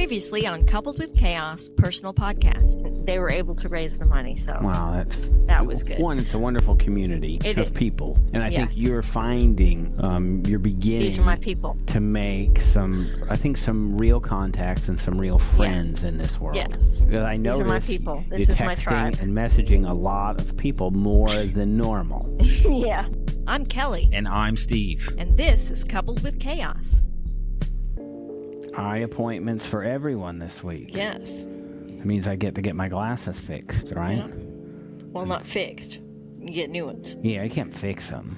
Previously on Coupled with Chaos personal podcast. They were able to raise the money, so wow, that was good. One, it's a wonderful community of people, and I think you're finding, you're beginning. These are my people. To make some real contacts and some real friends in this world. Yes, because I noticed these are my people. This is my tribe. And messaging a lot of people more than normal. Yeah. I'm Kelly. And I'm Steve. And this is Coupled with Chaos. Eye appointments for everyone this week. Yes. It means I get to get my glasses fixed, right? Yeah. Well, not fixed. You get new ones. Yeah, I can't fix them.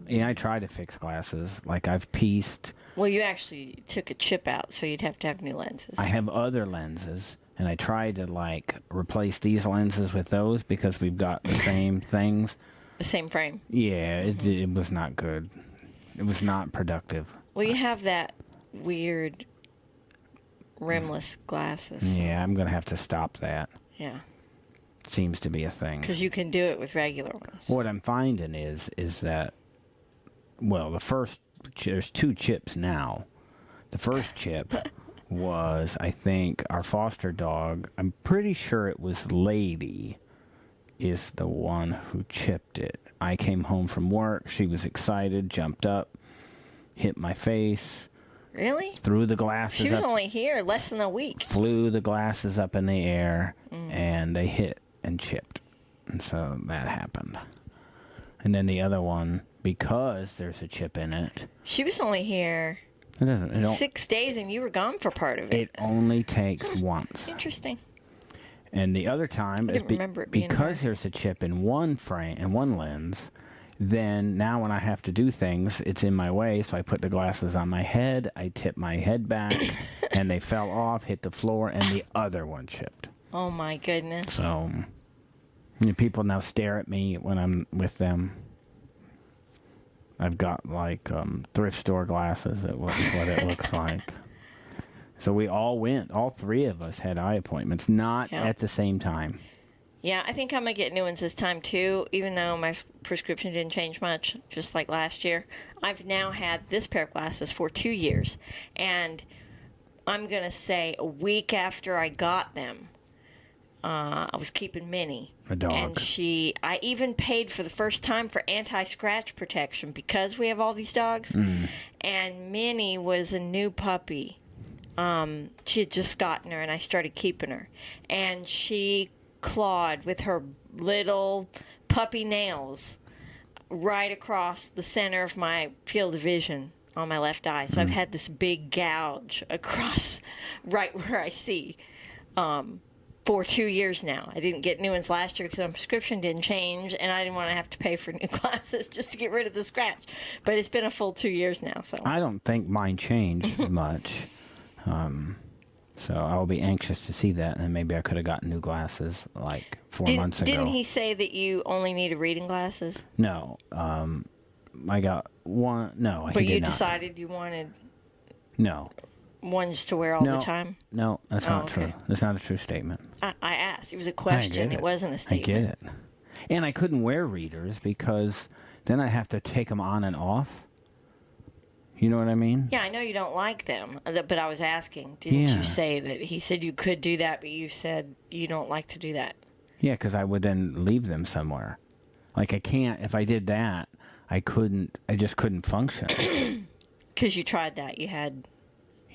Yeah, I tried to fix glasses. Like, I've pieced. Well, you actually took a chip out, so you'd have to have new lenses. I have other lenses, and I tried to, like, replace these lenses with those because we've got the same things. The same frame. Yeah, it was not good. It was not productive. Well, you have that weird rimless glasses. Yeah, I'm going to have to stop that. Yeah. Seems to be a thing. Because you can do it with regular ones. What I'm finding is that, well, there's two chips now. The first chip was, I think, our foster dog. I'm pretty sure it was Lady is the one who chipped it. I came home from work. She was excited, jumped up, hit my face. Really? Threw the glasses up. She was only here less than a week. Flew the glasses up in the air, and they hit and chipped. And so that happened. And then the other one, because there's a chip in it. She was only here 6 days, and you were gone for part of it. It only takes once. Interesting. And the other time is because there's a chip in one frame and one lens. Then now when I have to do things, it's in my way, so I put the glasses on my head, I tip my head back, and they fell off, hit the floor, and the other one chipped. Oh, my goodness. So people now stare at me when I'm with them. I've got, like, thrift store glasses, is what it looks like. So we all went. All three of us had eye appointments, not at the same time. Yeah, I think I'm going to get new ones this time, too, even though my prescription didn't change much, just like last year. I've now had this pair of glasses for 2 years, and I'm going to say a week after I got them, I was keeping Minnie. A dog. And I even paid for the first time for anti-scratch protection because we have all these dogs. And Minnie was a new puppy. She had just gotten her, and I started keeping her. And she clawed with her little puppy nails right across the center of my field of vision on my left eye. So I've had this big gouge across right where I see for 2 years now. I didn't get new ones last year because my prescription didn't change, and I didn't want to have to pay for new glasses just to get rid of the scratch. But it's been a full 2 years now. So I don't think mine changed much. So I'll be anxious to see that, and maybe I could have gotten new glasses like 4 months ago. Didn't he say that you only needed reading glasses? No. I got one. No, but he did you not. decided you wanted ones to wear all the time? No, that's not true. That's not a true statement. I asked. It was a question. It wasn't a statement. I get it. And I couldn't wear readers because then I have to take them on and off. You know what I mean? Yeah, I know you don't like them, but I was asking. Didn't you say that he said you could do that, but you said you don't like to do that? Yeah, because I would then leave them somewhere. Like I can't, if I did that, I just couldn't function. Because you tried that. You had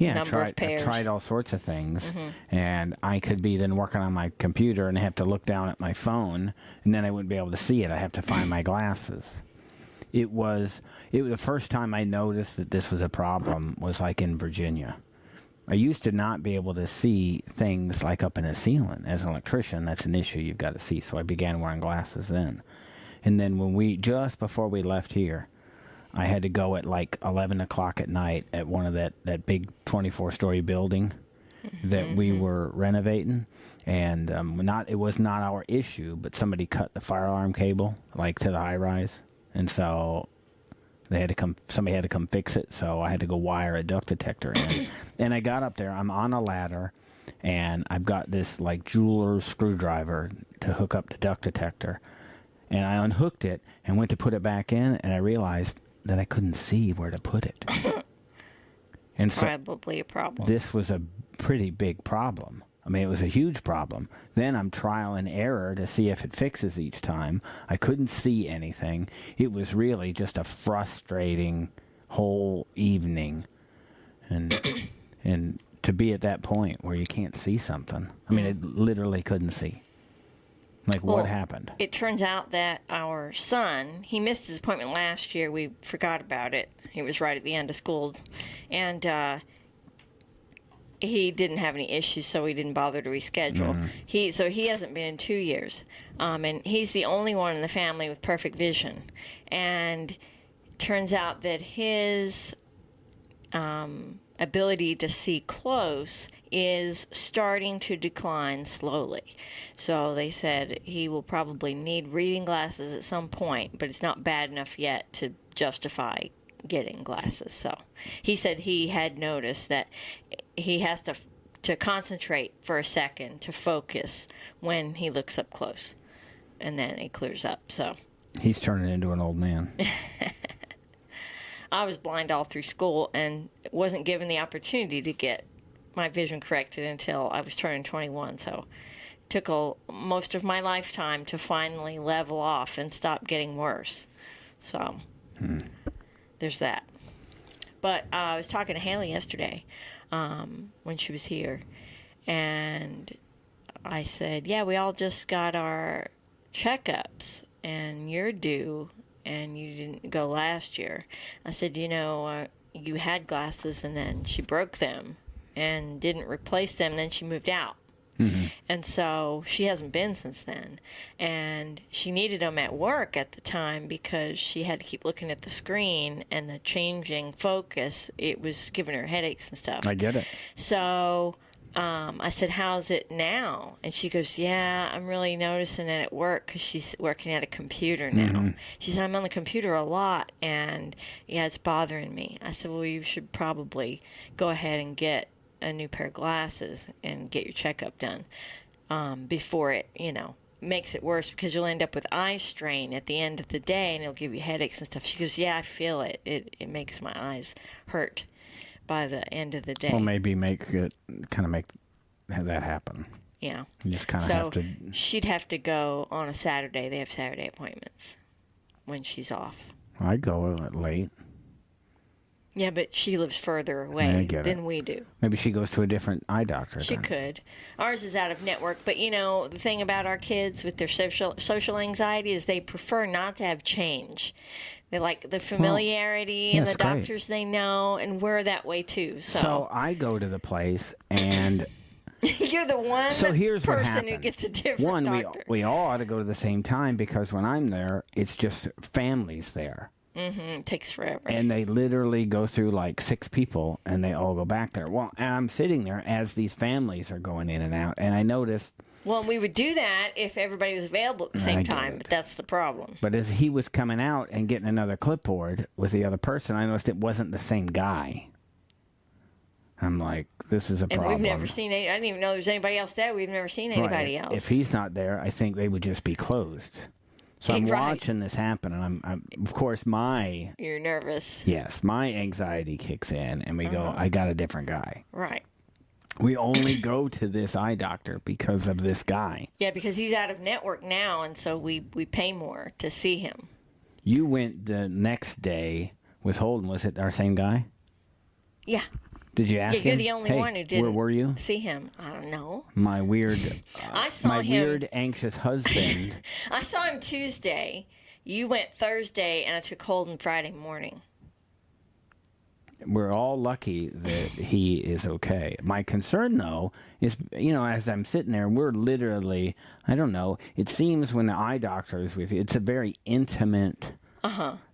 number of pairs. I tried all sorts of things, and I could be then working on my computer and have to look down at my phone, and then I wouldn't be able to see it. I have to find my glasses. It was the first time I noticed that this was a problem was like in Virginia. I used to not be able to see things like up in a ceiling. As an electrician, that's an issue you've got to see. So I began wearing glasses then. And then just before we left here, I had to go at like 11 o'clock at night at one of that big 24-story building that we were renovating. And it was not our issue, but somebody cut the fire alarm cable like to the high rise. And so somebody had to come fix it, so I had to go wire a duct detector in. And I got up there, I'm on a ladder, and I've got this like jeweler's screwdriver to hook up the duct detector. And I unhooked it and went to put it back in, and I realized that I couldn't see where to put it. And probably a problem. This was pretty big problem. I mean, it was a huge problem. Then I'm trial and error to see if it fixes each time. I couldn't see anything. It was really just a frustrating whole evening. And to be at that point where you can't see something. I mean, it literally couldn't see. Like, what happened? It turns out that our son, he missed his appointment last year. We forgot about it. He was right at the end of school. And he didn't have any issues, so we didn't bother to reschedule. He hasn't been in 2 years. And he's the only one in the family with perfect vision. And it turns out that his ability to see close is starting to decline slowly. So they said he will probably need reading glasses at some point, but it's not bad enough yet to justify getting glasses. So he said he had noticed that he has to concentrate for a second to focus when he looks up close, and then it clears up. So he's turning into an old man. I was blind all through school and wasn't given the opportunity to get my vision corrected until I was turning 21. So it took most of my lifetime to finally level off and stop getting worse. So there's that. But I was talking to Haley yesterday when she was here, and I said, yeah, we all just got our checkups, and you're due, and you didn't go last year. I said, you had glasses, and then she broke them and didn't replace them, and then she moved out. And so she hasn't been since then. And she needed them at work at the time because she had to keep looking at the screen, and the changing focus, it was giving her headaches and stuff. I get it. So I said, how's it now? And she goes, yeah, I'm really noticing it at work because she's working at a computer now. She said, I'm on the computer a lot, and yeah, it's bothering me. I said, well, you should probably go ahead and get a new pair of glasses and get your checkup done before it, makes it worse, because you'll end up with eye strain at the end of the day, and it'll give you headaches and stuff. She goes, yeah, I feel it. It makes my eyes hurt by the end of the day. Well, maybe make that happen. Yeah. You just kind of have to. She'd have to go on a Saturday. They have Saturday appointments when she's off. I go late. Yeah, but she lives further away than we do. Maybe she goes to a different eye doctor. She could. Ours is out of network, but the thing about our kids with their social anxiety is they prefer not to have change. They like the familiarity and the doctors they know, and we're that way too. So I go to the place, and you're the one person who gets a different doctor. We all ought to go to the same time, because when I'm there, it's just families there. It takes forever. And they literally go through like 6 people, and they all go back there. Well, and I'm sitting there as these families are going in and out, and I noticed. Well, we would do that if everybody was available at the same time, but that's the problem. But as he was coming out and getting another clipboard with the other person, I noticed it wasn't the same guy. I'm like, this is a problem. And we've never seen I didn't even know there's anybody else there. We've never seen anybody else. If he's not there, I think they would just be closed. So I'm watching this happen, and I'm of course, You're nervous. Yes, my anxiety kicks in, and we go, I got a different guy. Right. We only go to this eye doctor because of this guy. Yeah, because he's out of network now, and so we pay more to see him. You went the next day with Holden. Was it our same guy? Yeah. Did you ask him? You're the only one who didn't. Where were you? See him. I don't know. My weird, weird, anxious husband. I saw him Tuesday. You went Thursday, and I took Holden Friday morning. We're all lucky that he is okay. My concern, though, is, as I'm sitting there, we're literally, I don't know, it seems when the eye doctor is with you, it's a very intimate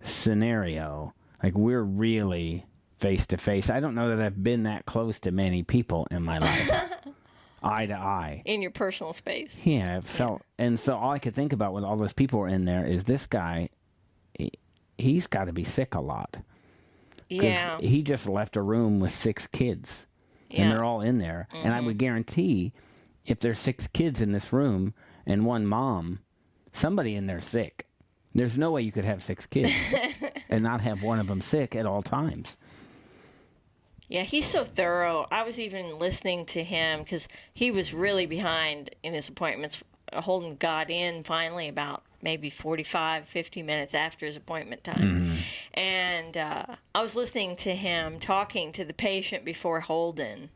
scenario. Like, we're really face to face. I don't know that I've been that close to many people in my life. Eye to eye. In your personal space. Yeah, it felt, and so all I could think about when all those people were in there is this guy, he's got to be sick a lot. Yeah. He just left a room with 6 kids, and they're all in there. And I would guarantee if there's 6 kids in this room and 1 mom, somebody in there's sick. There's no way you could have 6 kids and not have one of them sick at all times. Yeah, he's so thorough. I was even listening to him because he was really behind in his appointments. Holden got in finally about maybe 45, 50 minutes after his appointment time. And I was listening to him talking to the patient before Holden,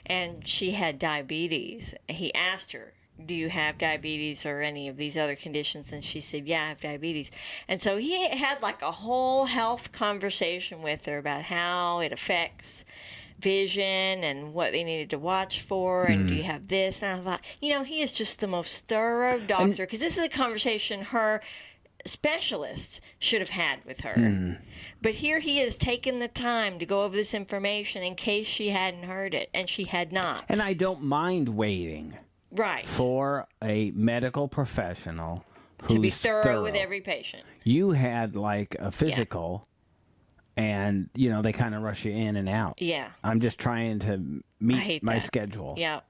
and she had diabetes. He asked her, do you have diabetes or any of these other conditions? And she said, yeah, I have diabetes. And so he had like a whole health conversation with her about how it affects vision and what they needed to watch for, and do you have this? And I thought, he is just the most thorough doctor, because this is a conversation her specialists should have had with her. But here he has taken the time to go over this information in case she hadn't heard it, and she had not. And I don't mind waiting. Right. For a medical professional who's to be thorough with every patient. You had like a physical, and they kind of rush you in and out. Yeah. I'm just trying to meet my schedule. Yeah.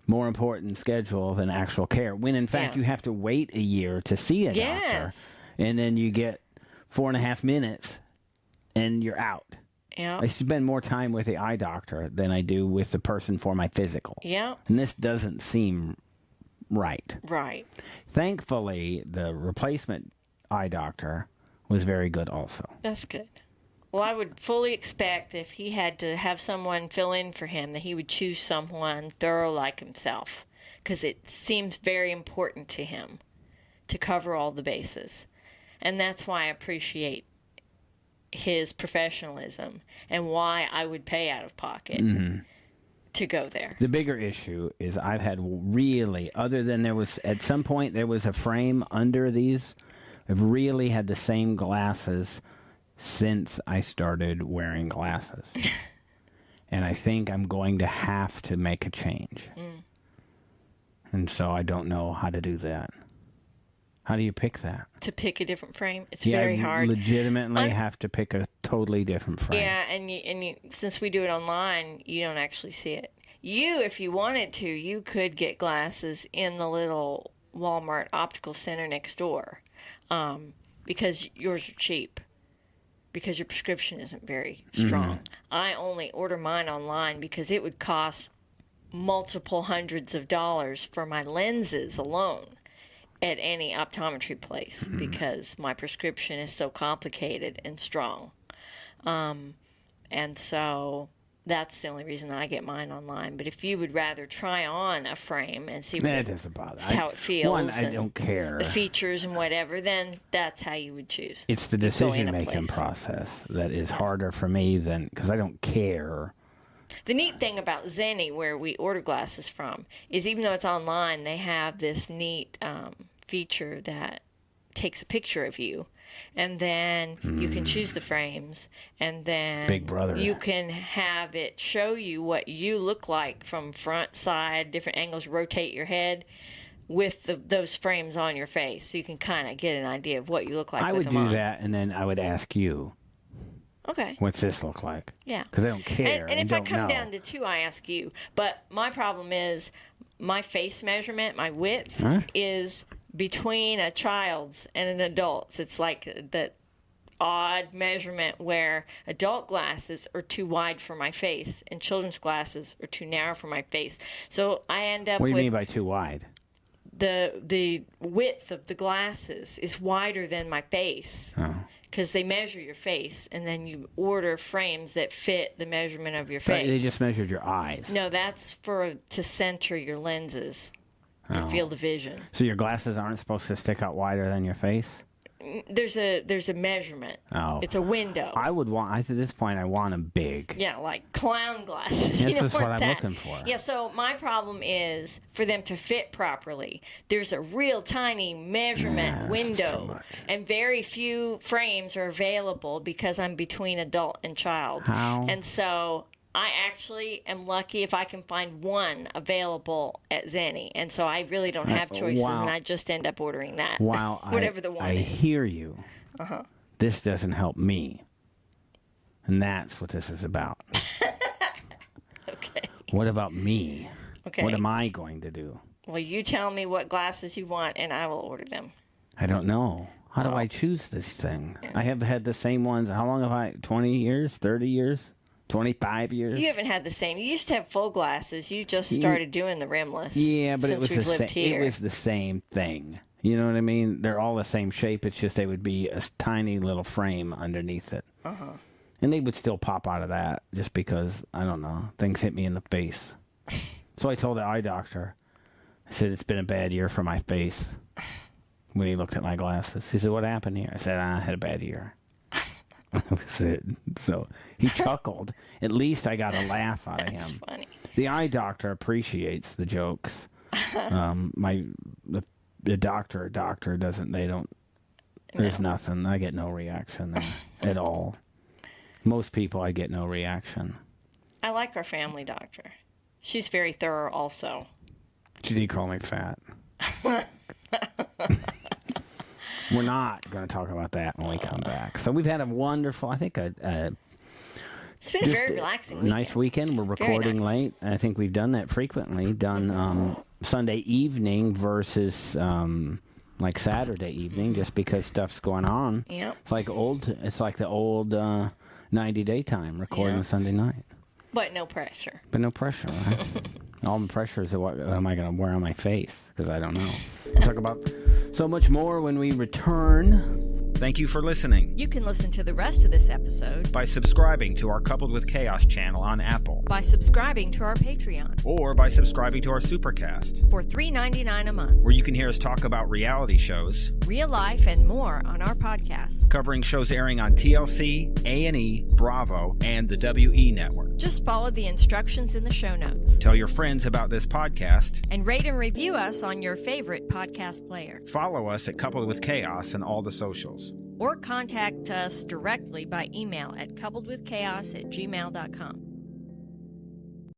More important schedule than actual care. When in fact you have to wait a year to see a doctor, and then you get 4.5 minutes, and you're out. Yeah. I spend more time with the eye doctor than I do with the person for my physical. Yeah. And this doesn't seem right. Right. Thankfully, the replacement eye doctor was very good also. That's good. Well, I would fully expect if he had to have someone fill in for him that he would choose someone thorough like himself, because it seems very important to him to cover all the bases. And that's why I appreciate his professionalism and why I would pay out of pocket to go there. The bigger issue is I've had really, other than there was, at some point there was a frame under these, I've really had the same glasses since I started wearing glasses. And I think I'm going to have to make a change. And so I don't know how to do that. How do you pick that? To pick a different frame, it's very hard. You legitimately have to pick a totally different frame. Yeah, and you, since we do it online, you don't actually see it. If you wanted to, you could get glasses in the little Walmart optical center next door, because yours are cheap, because your prescription isn't very strong. I only order mine online because it would cost multiple hundreds of dollars for my lenses alone at any optometry place, because my prescription is so complicated and strong. And so that's the only reason I get mine online. But if you would rather try on a frame and see that doesn't bother. how it feels, one, I don't care. The features and whatever, then that's how you would choose. It's the decision-making process that is harder for me than, because I don't care. The neat thing about Zenni, where we order glasses from, is even though it's online, they have this neat feature that takes a picture of you, and then you can choose the frames, and then Big Brother. You can have it show you what you look like from front, side, different angles, rotate your head with those frames on your face, so you can kind of get an idea of what you look like. I would do that, and then I would ask you, okay, what's this look like? Yeah. Because I don't care. And if I come know. down to 2, I ask you. But my problem is my face measurement, my width, is between a child's and an adult's. It's like that odd measurement where adult glasses are too wide for my face and children's glasses are too narrow for my face. So I end up What do you with mean by too wide? the width of the glasses is wider than my face. Because they measure your face, and then you order frames that fit the measurement of your face. They just measured your eyes. No, that's to center your lenses, your field of vision. So your glasses aren't supposed to stick out wider than your face? There's a measurement. Oh. It's a window. I would want, at this point, I want them big. Yeah, like clown glasses. This is what want I'm looking for. Yeah, so my problem is for them to fit properly, there's a real tiny measurement window, and very few frames are available because I'm between adult and child. How? And so I actually am lucky if I can find one available at Zenni, and so I really don't have choices, and I just end up ordering that. Wow, whatever the one I is. hear you. This doesn't help me, and that's what this is about. Okay. What about me? Okay. What am I going to do? Well, you tell me what glasses you want, and I will order them. I don't know. How do I choose this thing? I have had the same ones. How long have I? 20 years? 30 years? 25 years. You haven't had the same. You used to have full glasses. You just started doing the rimless. Yeah, but it was it was the same thing. You know what I mean? They're all the same shape. It's just they would be a tiny little frame underneath it. Uh-huh. And they would still pop out of that just because, I don't know, things hit me in the face. So I told the eye doctor, I said, it's been a bad year for my face. When he looked at my glasses, he said, what happened here? I said, I had a bad year. That was it. So he chuckled. At least I got a laugh out of him. That's funny. The eye doctor appreciates the jokes. The doctor doesn't. They don't. There's nothing. I get no reaction there at all. Most people, I get no reaction. I like our family doctor. She's very thorough also. She did call me fat. We're not going to talk about that when we come back. So we've had a wonderful, I think, it's been a very relaxing weekend. Nice weekend. We're recording late. I think we've done that frequently. Done Sunday evening versus like Saturday evening, just because stuff's going on. Yep. It's like the old 90-day time recording Sunday night. But no pressure. Right? All the pressure is what am I going to wear on my face? Because I don't know. We'll talk about so much more when we return. Thank you for listening. You can listen to the rest of this episode by subscribing to our Coupled with Chaos channel on Apple, by subscribing to our Patreon, or by subscribing to our Supercast for $3.99 a month, where you can hear us talk about reality shows, real life, and more on our podcast, covering shows airing on TLC, A&E, Bravo, and the WE network. Just follow the instructions in the show notes. Tell your friends about this podcast, and rate and review us on your favorite podcast player. Follow us at Coupled with Chaos and all the socials. Or contact us directly by email at coupledwithchaos@gmail.com.